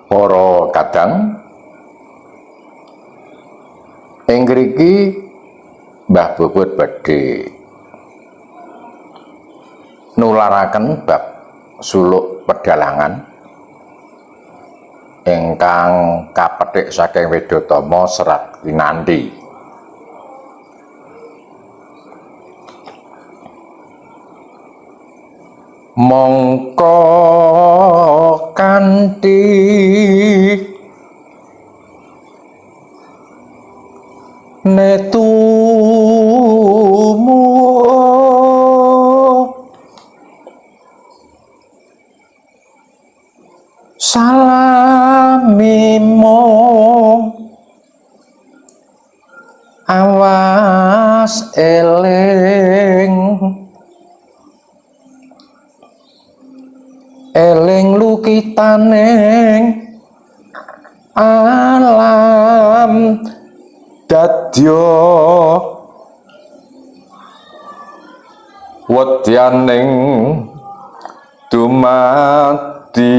Para kadang ing mriki Mbah Bobot badhe nularaken bab suluk pedalangan ingkang kapethik saking Wedatama Serat Winanti. Mongko kanthi netumu salamimo awas eling lukitaning alam dadya wedyaning dumadi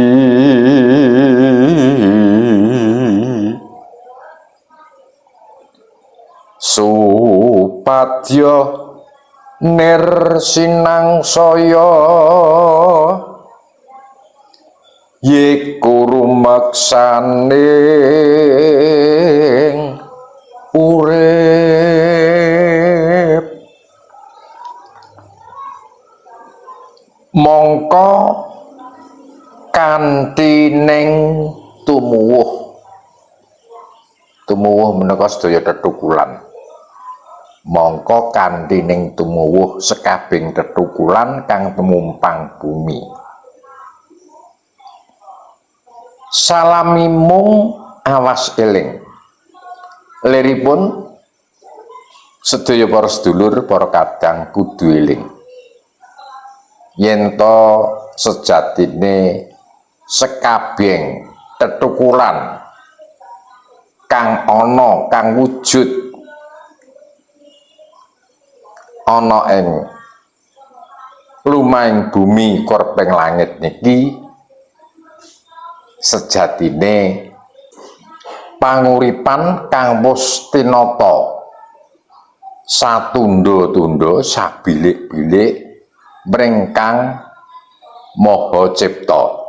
supadya nirsinangsoyo yiku rumeksaning urip. Mongko kanthi ning tumuwuh menika sedaya tetukulan. Mongko kanthi ning tumuwuh sekabing tetukulan kang tumumpang bumi. Salamimung awas eling. Liripun sedaya para sedulur, para kadang kudu eling. Yen to sejatine sekabeng tetukulan kang ana, kang wujud ana ing lumahing bumi korpeng langit niki sejatine panguripan kang wis tinata satunda-tunda sabilik-bilik mringkang Maha Cipta.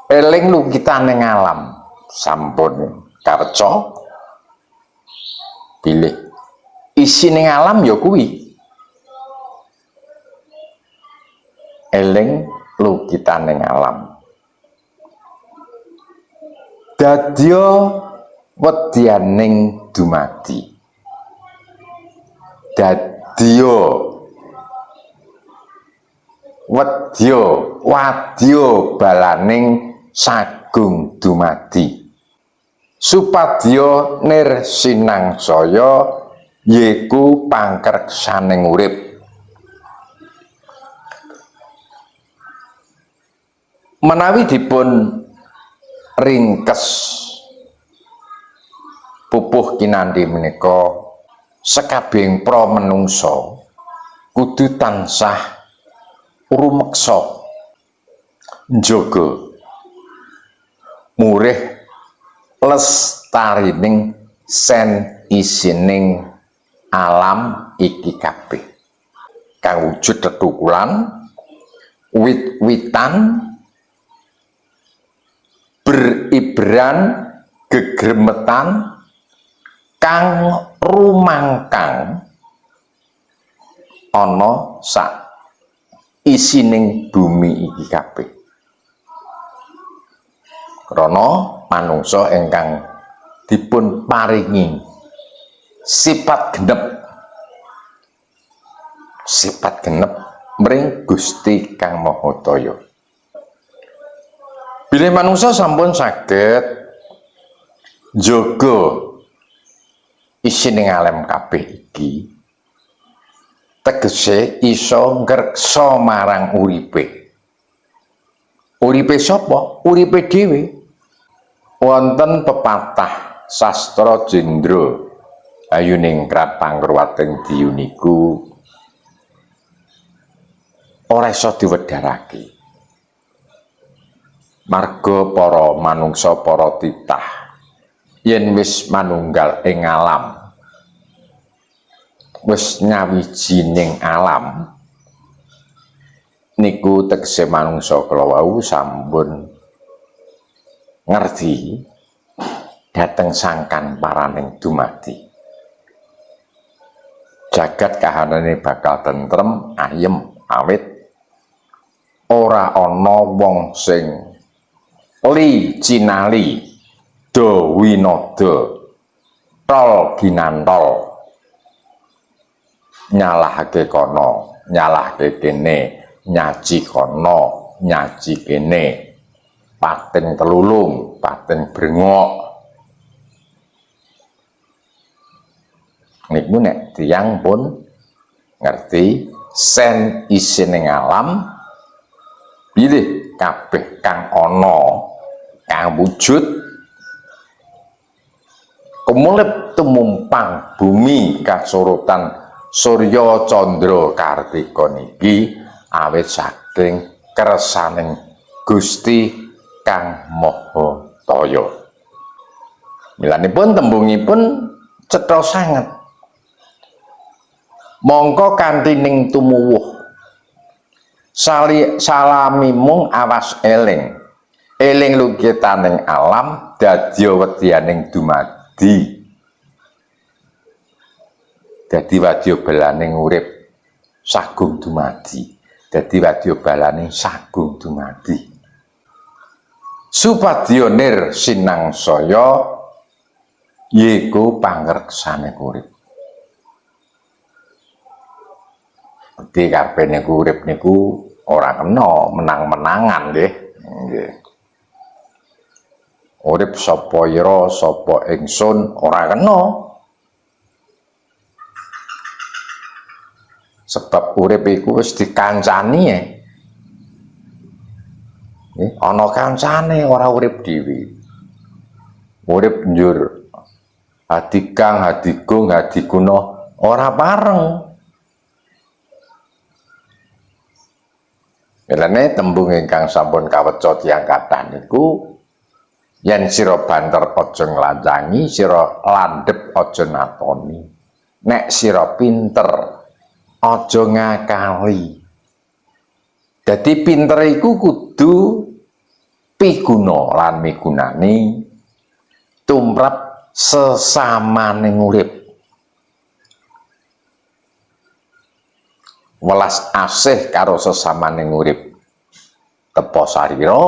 Eling lukitaning alam sampun kareca bilih isining alam ya kuwi. Eling lukitaning alam dadya wedyaning dumadi, dadya wedya wadya balaning sagung dumadi supadya nirsinangsoyo yiku pangreksaning urip. Menawi dipun ringkes pupuh kinanthi menika sekabehing pra menungsa kudu tansah rumeksa njaga murih lestarining sen isining alam iki kabeh kang wujud tetukulan wit-witan beribran gegremetan kang rumangkang ana sak isining bumi iki kabeh. Krana manungsa ingkang dipun paringi sifat genep mring Gusti Kang Mahataya. Bilih manungsa sampun saged njaga isining alam kabeh iki, tegese iso ngreksa marang uripe. Uripe sapa? Uripe dhewe. Wonten pepatah sastra Jendra Ayuningrat Pangruwating Diyu niku ora iso diwedharake. Marga para manungsa para titah yen wis manunggal ing alam, wis nyawijining alam niku tegese manungsa kala wau sampun ngerti dhateng sangkan paraning dumadi. Jagat kahanane bakal tentrem, ayem, awit ora ana wong sing li cinali do winada tol ginantol nyalahake kono nyalahake kene nyaji kono nyaji kene pating telulung pating brengok niku nek tiyang pun ngerti sen isining alam pilih kabeh kang ana kang wujud kumulip tumumpang bumi kasorotan Surya Candra Kartika niki awit saking kersaning Gusti Kang Maha Taya. Milanipun tembungipun cetha sanget. Mongko kanthi ning tumuwuh salami mung awas eling lukitaning alam dadi wedyaning dumadi. Dadi wadya balaning urip sagung dumadi. Dadi wadya balaning sagung dumadi. Supadya nir sinangsaya yiku pangreksane urip. Dadi kabeh niku urip niku ora kena menang-menangan nggih. Nggih. Urip sapa ira sapa ingsun ora kena. Sebab urip iku wis dikancani ya. Ana kancane ora urip dhewe. Urip njur hadikang hadigung hadiguna ora pareng. Elane tembung ingkang sampun kaweca tiyang kathah niku yen sira banter aja nglanjangi, sira landhep aja natoni. Nek sira pinter aja ngakali. Dadi pinter iku kudu piguna lan migunani tumrap sesamaning urip. Welas asih karo sesamaning urip. Tepa sarira,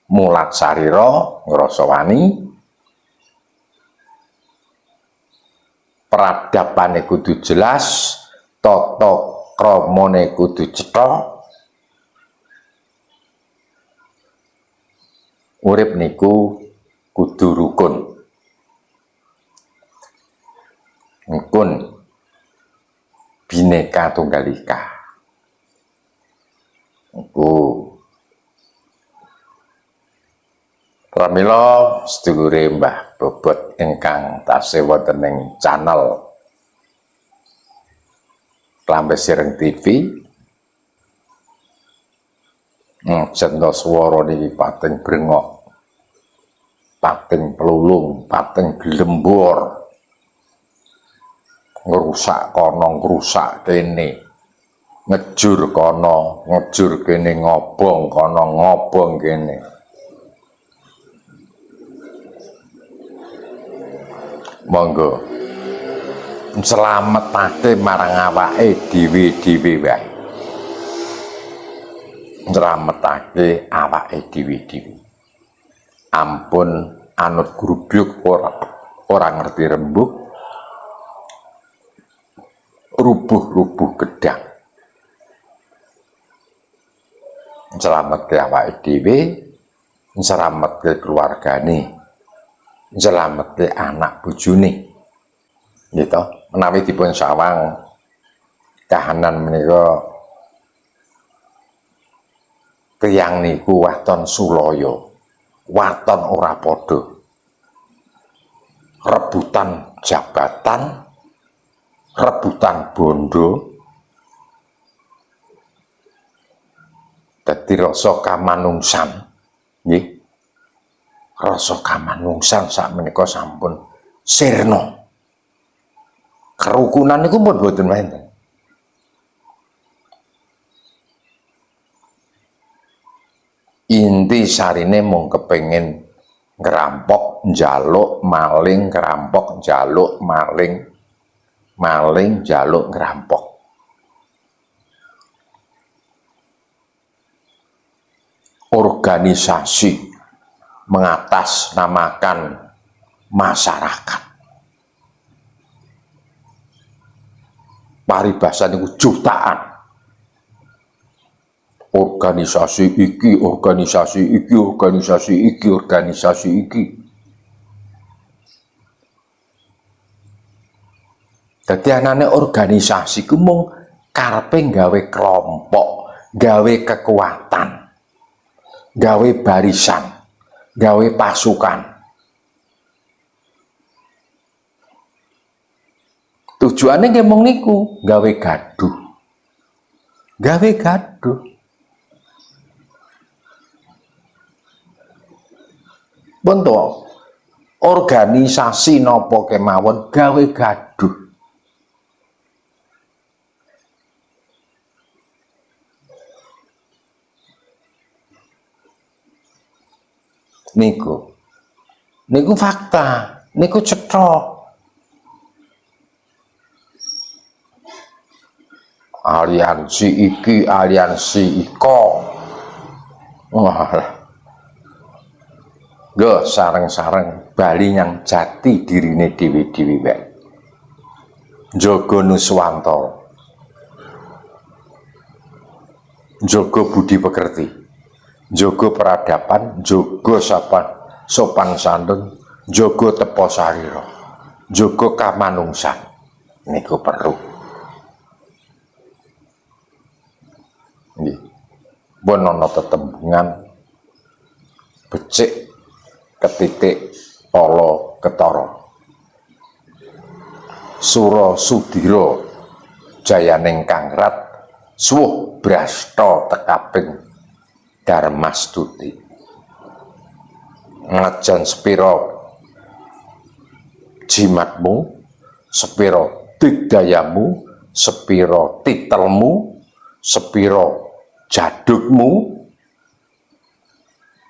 mulat sarira ngrasa wani, peradapane kudu jelas, tata kramane kudu cetha. Urip niku kudu rukun. Rukun Bhinneka Tunggal Ika. Niku pramila sedulure Mbah Bobot ingkang tasih wonten ing channel Klambe Sireng TV. Cendha swara niki pating brengok, pating pelulung, pating glembor, ngrusak kono ngrusak kene, ngejur kono ngejur kene, ngobong kono ngobong kene. Monggo slametake marang awake dhewe-dhewe wae. Slametake awake dhewe-dhewe. Ampun anut grubyuk ora ngerti rembug, rubuh-rubuh gedang. Slametake awake dhewe, slametake keluargane, slametake anak bojone. Gitu, menawi dipun sawang kahanan menika tiyang niku waton sulaya, waton ora padha. Rebutan jabatan, rebutan bondo, dadi rasa kamanungsan nggih rasa kamanungsan sakmenika sampun sirna kerukunan niku pun boten wonten inti sarine mung kepengin ngerampok njaluk maling ngerampok njaluk maling njaluk ngerampok organisasi mengatasnamakan masyarakat paribasan niku jutaan organisasi iki dadi anane organisasi ku mung karepe gawe kelompok gawe kekuatan gawe barisan gawe pasukan tujuannya nggih mung niku gawe gaduh bentuk organisasi napa kemawon gawe gaduh niku fakta niku cetha aliansi iki aliansi iko wah go sareng-sareng bali yang jati dirine dhewe-dhewe wae njaga nuswantara njaga budi pekerti njaga peradaban njaga sopan santun njaga tepa sarira njaga kamanungsan niku perlu nggih bon ana tetembungan becik ketitik pala ketara sura sudira jayaning kangrat suwuh brasta tekaping darmastuti ngajan sepira jimatmu sepira digdayamu sepira titelmu sepira jadukmu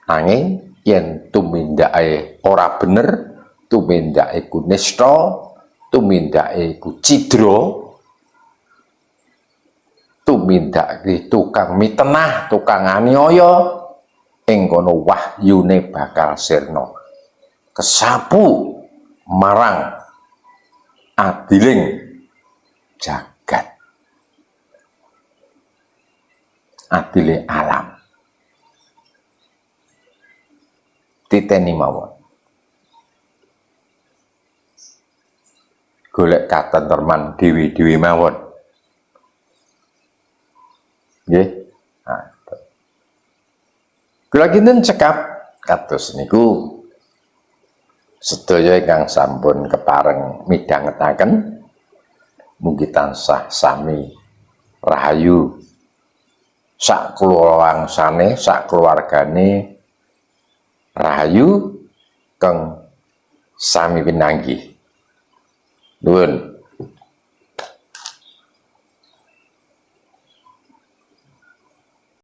nanging yen tumindake ora bener tumindake ku nista tumindake ku cidra tumindake tukang mitenah tukang aniaya ing kono wahyune bakal sirna kesapu marang adiling jagat adile alam titeni mawon golek katenteman dewi-dewi mawon nggih kula kinten cekap kados niku sedaya ingkang sampun kepareng midhangetaken mugi tansah sami rahayu sak kulawangsane sak keluargane rahayu kang sami pinanggih nuwun